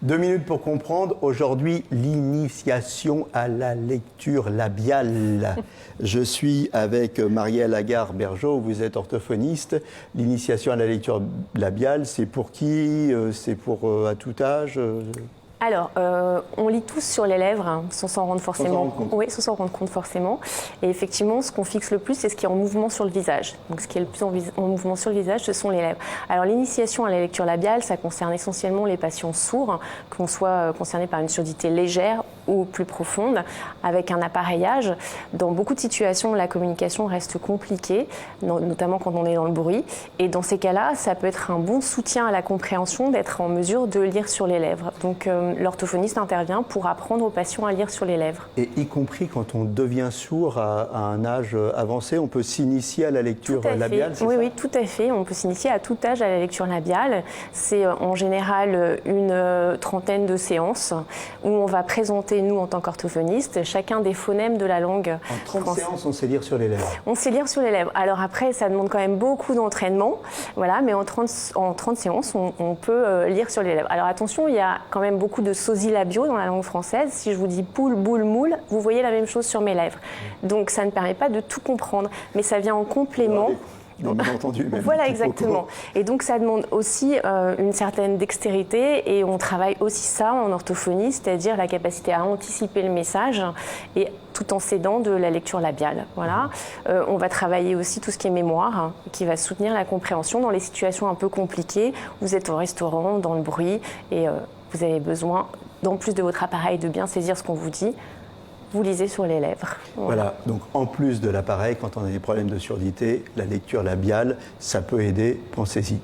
2 minutes pour comprendre. Aujourd'hui, l'initiation à la lecture labiale. Je suis avec Marielle Agar-Bergeau, vous êtes orthophoniste. L'initiation à la lecture labiale, c'est pour qui? C'est pour à tout âge? Alors, on lit tous sur les lèvres, hein, sans s'en rendre forcément compte. Oui, sans s'en rendre compte forcément. Et effectivement, ce qu'on fixe le plus, c'est ce qui est en mouvement sur le visage. Donc, ce qui est le plus en mouvement sur le visage, ce sont les lèvres. Alors, l'initiation à la lecture labiale, ça concerne essentiellement les patients sourds, qu'on soit concernés par une surdité légère ou plus profonde, avec un appareillage. Dans beaucoup de situations, la communication reste compliquée, notamment quand on est dans le bruit. Et dans ces cas-là, ça peut être un bon soutien à la compréhension d'être en mesure de lire sur les lèvres. Donc, l'orthophoniste intervient pour apprendre aux patients à lire sur les lèvres. Et y compris quand on devient sourd à un âge avancé, on peut s'initier à la lecture labiale, c'est ça? Oui, tout à fait. On peut s'initier à tout âge à la lecture labiale. C'est en général une trentaine de séances où on va présenter, nous en tant qu'orthophonistes, chacun des phonèmes de la langue française. En 30 séances, on sait lire sur les lèvres? On sait lire sur les lèvres. Alors après, ça demande quand même beaucoup d'entraînement, voilà, mais en 30 séances, on peut lire sur les lèvres. Alors attention, il y a quand même beaucoup de sosies labiaux dans la langue française. Si je vous dis poule, boule, moule, vous voyez la même chose sur mes lèvres. Donc ça ne permet pas de tout comprendre, mais ça vient en complément. Entendu, même voilà, exactement. Et donc ça demande aussi une certaine dextérité, et on travaille aussi ça en orthophonie, c'est-à-dire la capacité à anticiper le message et tout en s'aidant de la lecture labiale. Voilà. On va travailler aussi tout ce qui est mémoire, qui va soutenir la compréhension dans les situations un peu compliquées. Vous êtes au restaurant, dans le bruit, et vous avez besoin, en plus de votre appareil, de bien saisir ce qu'on vous dit. Vous lisez sur les lèvres. Voilà, donc en plus de l'appareil, quand on a des problèmes de surdité, la lecture labiale, ça peut aider, pensez-y.